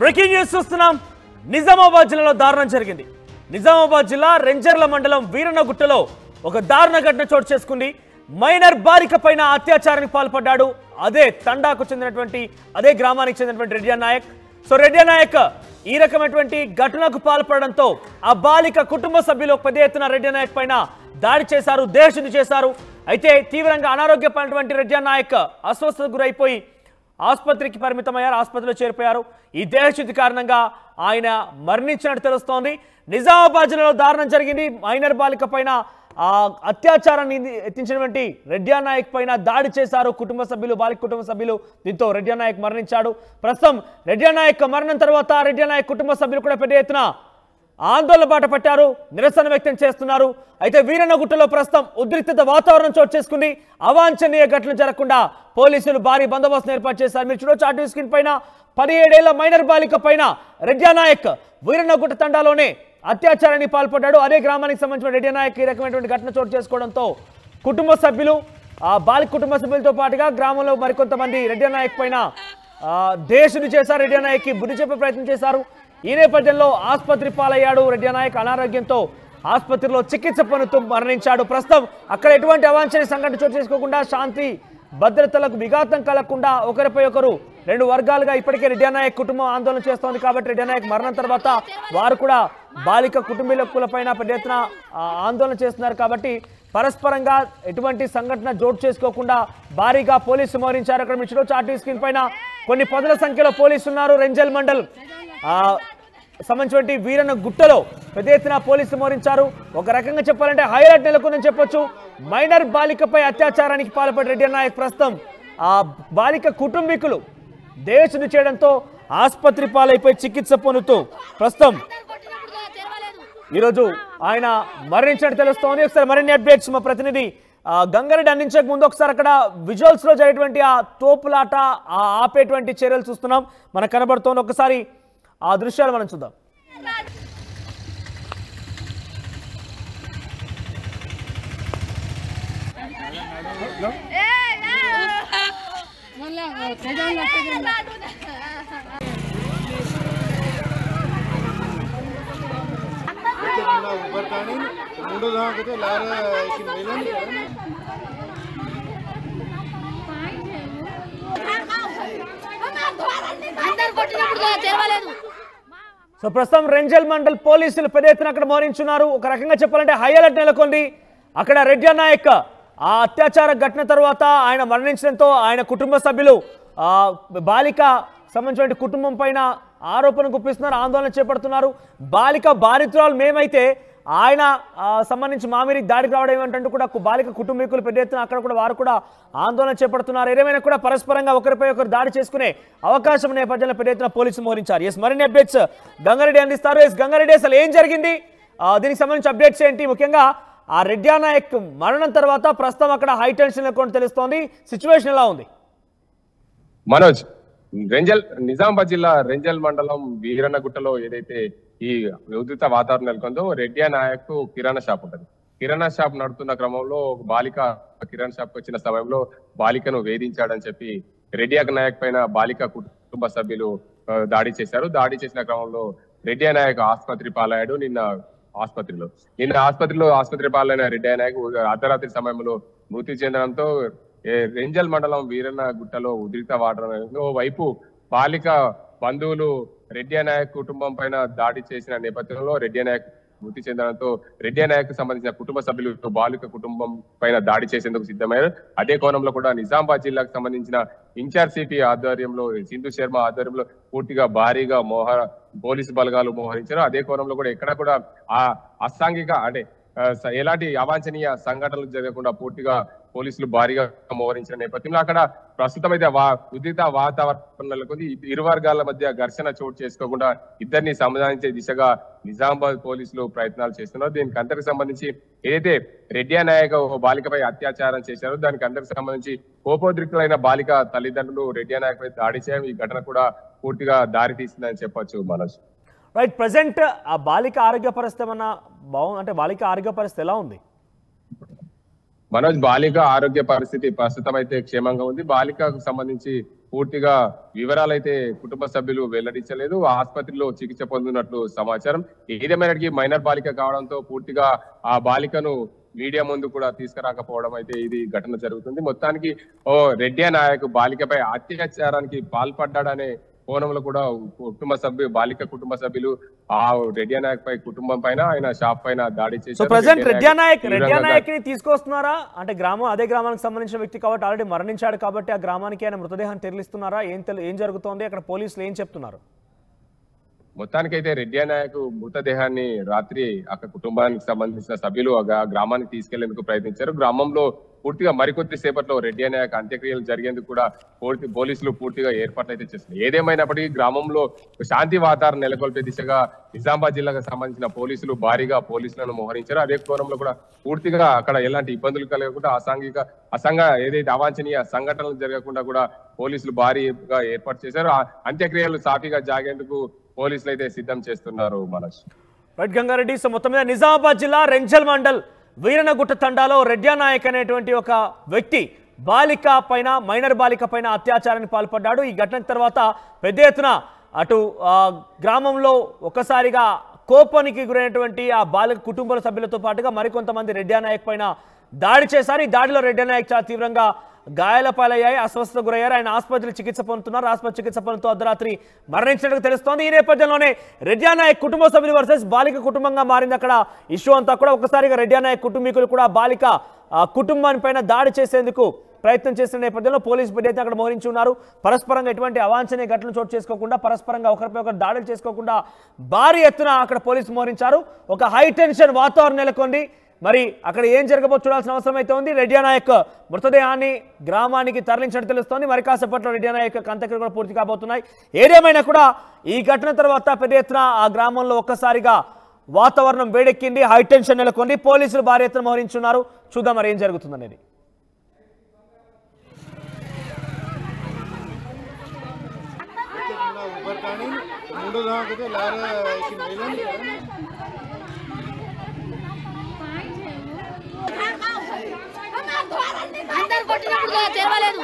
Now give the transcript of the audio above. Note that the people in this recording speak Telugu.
బ్రేకింగ్ న్యూస్ చూస్తున్నాం. నిజామాబాద్ జిల్లాలో దారుణం జరిగింది. నిజామాబాద్ జిల్లా రెంజర్ల మండలం వీరన్నగుట్టలో ఒక దారుణ ఘటన చోటు చేసుకుంది. మైనర్ బాలిక పైన అత్యాచారానికి పాల్పడ్డాడు. అదే తండాకు చెందినటువంటి అదే గ్రామానికి చెందినటువంటి రెడ్డి నాయక్. సో రెడ్డి నాయక్ ఈ రకమైనటువంటి ఘటనకు పాల్పడడంతో ఆ బాలిక కుటుంబ సభ్యులు పెద్ద ఎత్తున రెడ్డి నాయక్ పైన దాడి చేశారు, దేహశుద్ధి చేశారు. అయితే తీవ్రంగా అనారోగ్యపడినటువంటి రెడ్డి నాయక్ అస్వస్థతకు గురైపోయి ఆసుపత్రికి పరిమితమయ్యారు, ఆసుపత్రిలో చేరిపోయారు. ఈ దేహశుద్ధి కారణంగా ఆయన మరణించినట్టు తెలుస్తోంది. నిజామాబాద్ జిల్లాలో దారుణం జరిగింది. మైనర్ బాలిక పైన అత్యాచారాన్ని ఎత్తించినటువంటి రెడ్డి నాయక్ పైన దాడి చేశారు కుటుంబ సభ్యులు, బాలిక కుటుంబ సభ్యులు. దీంతో రెడ్డి నాయక్ మరణించాడు. ప్రస్తుతం రెడ్డి నాయక్ మరణం తర్వాత రెడ్డి నాయక్ కుటుంబ సభ్యులు కూడా పెద్ద ఎత్తున ఆందోళన బాట పట్టారు, నిరసన వ్యక్తం చేస్తున్నారు. అయితే వీరన్నగుట్టలో ప్రస్తుతం ఉద్రిక్తత వాతావరణం చోటు చేసుకుంది. అవాంఛనీయ ఘటనలు జరగకుండా పోలీసులు భారీ బందోబస్తు ఏర్పాటు చేశారు. మీరు చూడొచ్చు ఆర్టీవీ స్క్రీన్ పైన 17 ఏళ్ల మైనర్ బాలిక పైన రెడ్డి నాయక్ వీరన్నగుట్ట తండాలోనే అత్యాచారానికి పాల్పడ్డాడు. అదే గ్రామానికి సంబంధించిన రెడ్డి నాయక్ ఈ రకమైనటువంటి ఘటన చోటు చేసుకోవడంతో కుటుంబ సభ్యులు, బాలిక కుటుంబ సభ్యులతో పాటుగా గ్రామంలో మరికొంతమంది రెడ్డి నాయక్ పైన దేశుని చేశారు. రెడ్డి నాయక్కి బుద్ధి చెప్పే ప్రయత్నం చేశారు. ఈ నేపథ్యంలో ఆసుపత్రి పాలయ్యాడు. రెడ్డి నాయక్ అనారోగ్యంతో ఆసుపత్రిలో చికిత్స పొందుతూ మరణించాడు. ప్రస్తుతం అక్కడ ఎటువంటి అవాంఛనీయ సంఘటన చోటు చేసుకోకుండా, శాంతి భద్రతలకు విఘాతం కలగకుండా ఒకరిపై ఒకరు రెండు వర్గాలుగా ఇప్పటికే రెడ్డి నాయక్ కుటుంబం ఆందోళన చేస్తోంది. కాబట్టి రెడ్డి నాయక్ మరణం తర్వాత వారు కూడా బాలిక కుటుంబీకులపైన పెద్ద ఎత్తున ఆందోళన చేస్తున్నారు. కాబట్టి పరస్పరంగా ఎటువంటి సంఘటన జోటు చేసుకోకుండా భారీగా పోలీసులు మోహరించారు. అక్కడ మీరు చూడొచ్చు ఆర్టీవీ స్క్రీన్ పైన కొన్ని పదుల సంఖ్యలో పోలీసులు ఉన్నారు. రెంజల్ మండల్ సంబంధించిన వీరన్నగుట్టలో పెద్ద ఎత్తున పోలీసులు మోహరించారు. ఒక రకంగా చెప్పాలంటే హైలైట్ నెలకొందని చెప్పొచ్చు. మైనర్ బాలికపై అత్యాచారానికి పాల్పడి రెడ్డి నాయక్ ప్రస్తుతం ఆ బాలిక కుటుంబీకులు దేశుని చేయడంతో ఆసుపత్రి పాలైపోయి చికిత్స పొందుతూ ప్రస్తుతం ఈరోజు ఆయన మరణించినట్టు తెలుస్తోంది. ఒకసారి మరిన్ని అప్డేట్స్ మా ప్రతినిధి గంగారెడ్డి అందించక ముందు ఒకసారి అక్కడ విజువల్స్ లో జరిగేటువంటి ఆ తోపులాట, ఆపేటువంటి చర్యలు చూస్తున్నాం, మనకు కనబడుతోంది. ఒకసారి ఆ దృశ్యాలు మనం చూద్దాం. సో ప్రస్తుతం రెంజల్ మండల్ పోలీసులు పెద్ద ఎత్తున అక్కడ మోహరించున్నారు. ఒక రకంగా చెప్పాలంటే హై అలర్ట్ నెలకొంది. అక్కడ రెడ్డి నాయక్ ఆ అత్యాచార ఘటన తర్వాత ఆయన మరణించడంతో ఆయన కుటుంబ సభ్యులు బాలిక సంబంధించిన కుటుంబం పైన ఆరోపణ గుప్పిస్తున్నారు, ఆందోళన చేపడుతున్నారు. బాలిక బాధితురాలు మేమైతే ఆయన సంబంధించి మామిరి దాడికి రావడం ఏమంటూ కూడా బాలిక కుటుంబీకులు పెద్ద ఎత్తున అక్కడ కూడా వారు కూడా ఆందోళన చేపడుతున్నారు. ఏమైనా కూడా పరస్పరంగా ఒకరిపై ఒకరు దాడి చేసుకునే అవకాశం నేపథ్యంలో పెద్ద ఎత్తున పోలీసులు మోహరించారు. ఎస్ మరిన్ని అప్డేట్స్ గంగారెడ్డి అందిస్తారు. ఎస్ గంగారెడ్డి, అసలు ఏం జరిగింది, దీనికి సంబంధించి అప్డేట్స్ ఏంటి? ముఖ్యంగా ఆ రెడ్డి నాయక్ మరణం తర్వాత ప్రస్తుతం అక్కడ హై టెన్షన్ ఎక్కువ తెలుస్తోంది. సిచ్యువేషన్ ఎలా ఉంది? మనోజ్, నిజామాబాద్ జిల్లా రెంజల్ మండలం వీరన్నగుట్టలో ఏదైతే ఈ ఉద్రిక్త వాతావరణం నెలకొందో, రెడ్డి నాయక్ కిరాణా షాప్ ఉంటుంది. కిరాణా షాప్ నడుతున్న క్రమంలో బాలిక కిరాణా షాప్ వచ్చిన సమయంలో బాలికను వేధించాడని చెప్పి రెడ్డి నాయక్ పైన బాలిక కుటుంబ సభ్యులు దాడి చేశారు. దాడి చేసిన క్రమంలో రెడ్డి నాయక్ ఆసుపత్రి పాలయ్యాడు. నిన్న ఆసుపత్రి పాలైన రెడ్డి నాయక్ అర్ధరాత్రి సమయంలో మృతి చెందడంతో రెంజల్ మండలం వీరన్నగుట్టలో ఉద్రిక్త వాతావరణం. ఓవైపు బాలిక బంధువులు రెడ్డి నాయక్ కుటుంబం పైన దాడి చేసిన నేపథ్యంలో రెడ్డి నాయక్ మృతి చెందడంతో రెడ్డి నాయక్ సంబంధించిన కుటుంబ సభ్యులు బాలిక కుటుంబం పైన దాడి చేసేందుకు సిద్ధమయ్యారు. అదే కోణంలో కూడా నిజామాబాద్ జిల్లాకు సంబంధించిన ఇన్ఛార్జ్ సిపి ఆధ్వర్యంలో సింధు శర్మ ఆధ్వర్యంలో పూర్తిగా భారీగా పోలీసు బలగాలు మోహరించారు. అదే కోణంలో కూడా ఎక్కడ కూడా ఆ అసాంఘిక అంటే ఎలాంటి అవాంఛనీయ సంఘటనలు జరగకుండా పూర్తిగా పోలీసులు భారీగా మోహరించిన నేపథ్యంలో అక్కడ ప్రస్తుతం అయితే ఉద్రిక్త వాతావరణం నెలకొంది. ఇరు వర్గాల మధ్య ఘర్షణ చోటు చేసుకోకుండా ఇద్దరిని సమాధానించే దిశగా నిజామాబాద్ పోలీసులు ప్రయత్నాలు చేస్తున్నారు. దీనికి అందరికి సంబంధించి ఏదైతే రెడ్డి నాయక్ బాలికపై అత్యాచారం చేశారో దానికి అందరికి సంబంధించి కోపోద్రిక్తులైన బాలిక తల్లిదండ్రులు రెడ్డి నాయక్ పై దాడి చేయడం ఈ ఘటన కూడా పూర్తిగా దారి తీసిందని చెప్పొచ్చు. మనోజ్, రైట్, ప్రజెంట్ ఆ బాలిక ఆరోగ్య పరిస్థితి ఏమన్నా బాగుంది అంటే బాలిక ఆరోగ్య పరిస్థితి ఎలా ఉంది? మనోజ్, బాలిక ఆరోగ్య పరిస్థితి ప్రస్తుతం అయితే క్షేమంగా ఉంది. బాలికకు సంబంధించి పూర్తిగా వివరాలు అయితే కుటుంబ సభ్యులు వెల్లడించలేదు. ఆసుపత్రిలో చికిత్స పొందినట్లు సమాచారం. ఏదేమైనటికీ మైనర్ బాలిక కావడంతో పూర్తిగా ఆ బాలికను మీడియా ముందు కూడా తీసుకురాకపోవడం అయితే ఇది ఘటన జరుగుతుంది. మొత్తానికి రెడ్డి నాయక్ బాలికపై అత్యాచారానికి పాల్పడ్డాడనే కోణంలో కూడా బాలిక కుటుంబ సభ్యులు ఆ రెడ్డి నాయక్ పై కుటుంబం పైన ఆయన షాప్ పైన దాడి చేశారు. ప్రెసెంట్ రెడ్డి నాయక్ ని తీసుకొస్తున్నారా అంటే అదే గ్రామానికి సంబంధించిన వ్యక్తి కాబట్టి ఆల్రెడీ మరణించాడు కాబట్టి ఆ గ్రామానికి ఆయన మృతదేహాన్ని తరలిస్తున్నారా? ఏం జరుగుతోంది అక్కడ? పోలీసులు ఏం చెప్తున్నారు? మొత్తానికైతే రెడ్డి నాయక్ మృతదేహాన్ని రాత్రి అక్కడ కుటుంబానికి సంబంధించిన సభ్యులు గ్రామానికి తీసుకెళ్లేందుకు ప్రయత్నించారు. గ్రామంలో పూర్తిగా మరికొద్ది సేపట్లో రెడ్డి నాయక్ అంత్యక్రియలు జరిగేందుకు కూడా పోలీసులు పూర్తిగా ఏర్పాట్లు అయితే చేస్తున్నారు. ఏదేమైనప్పటికీ గ్రామంలో శాంతి వాతావరణం నెలకొల్పే దిశగా నిజామాబాద్ జిల్లాకు సంబంధించిన పోలీసులు భారీగా పోలీసులను మోహరించారు. అదే కోణంలో కూడా పూర్తిగా అక్కడ ఎలాంటి ఇబ్బందులు కలగకుండా ఏదైతే అవాంఛనీయ సంఘటనలు జరగకుండా కూడా పోలీసులు భారీగా ఏర్పాటు చేశారు. అంత్యక్రియలు సాఫీగా జాగేందుకు పోలీసులు అయితే సిద్ధం చేస్తున్నారు. మనోజ్ రైట్ గంగారెడ్డి. సో మొత్తం మీద నిజామాబాద్ జిల్లా రెంజల్ మండల్ వీరనగుట్ట తండాలో రెడ్డి నాయక్ అనేటువంటి ఒక వ్యక్తి మైనర్ బాలిక పైన అత్యాచారానికి పాల్పడ్డాడు. ఈ ఘటన తర్వాత పెద్ద ఎత్తున అటు గ్రామంలో ఒక్కసారిగా కోపానికి గురైనటువంటి ఆ బాలిక కుటుంబ సభ్యులతో పాటుగా మరికొంతమంది రెడ్డి నాయక్ పైన దాడి చేశారు. ఈ దాడిలో రెడ్డి నాయక్ చాలా తీవ్రంగా గాయాల పాలయ్యాయి, అస్వస్థత గురయ్యారు. ఆయన ఆసుపత్రిలో చికిత్స పొందుతున్నారు. ఆసుపత్రి చికిత్స పొందుతూ అర్ధరాత్రి మరణించినట్టు తెలుస్తోంది. ఈ నేపథ్యంలోనే రెడ్డి నాయక్ కుటుంబ సభ్యులు వర్సెస్ బాలిక కుటుంబంగా మారింది అక్కడ ఇష్యూ అంతా కూడా. ఒక్కసారిగా రెడ్డి నాయక్ కుటుంబీకులు కూడా బాలిక కుటుంబాన్ని పైన దాడి చేసేందుకు ప్రయత్నం చేసిన నేపథ్యంలో పోలీసు పెద్ద అక్కడ మోహరించి ఉన్నారు. పరస్పరంగా ఎటువంటి అవాంఛనీయ ఘటనలు చోటు చేసుకోకుండా, పరస్పరంగా ఒకరిపై ఒకరు దాడులు చేసుకోకుండా భారీ ఎత్తున అక్కడ పోలీసు మోహరించారు. ఒక హై టెన్షన్ వాతావరణం నెలకొంది. మరి అక్కడ ఏం జరగబో చూడాల్సిన అవసరం అయితే ఉంది. రెడ్డి నాయక్ మృతదేహాన్ని గ్రామానికి తరలించినట్టు తెలుస్తోంది. మరి కాసేపట్లో రెడ్డి నాయక్ అంత్యక్రియలు కూడా పూర్తి కాబోతున్నాయి. ఏదేమైనా కూడా ఈ ఘటన తర్వాత పెద్ద ఎత్తున ఆ గ్రామంలో ఒక్కసారిగా వాతావరణం వేడెక్కింది, హై టెన్షన్ నెలకొంది. పోలీసులు భారీ ఎత్తున మోహరించున్నారు. చూద్దాం మరి ఏం జరుగుతుందనేది. అందరు కొట్టినప్పుడు తెరవలేదు.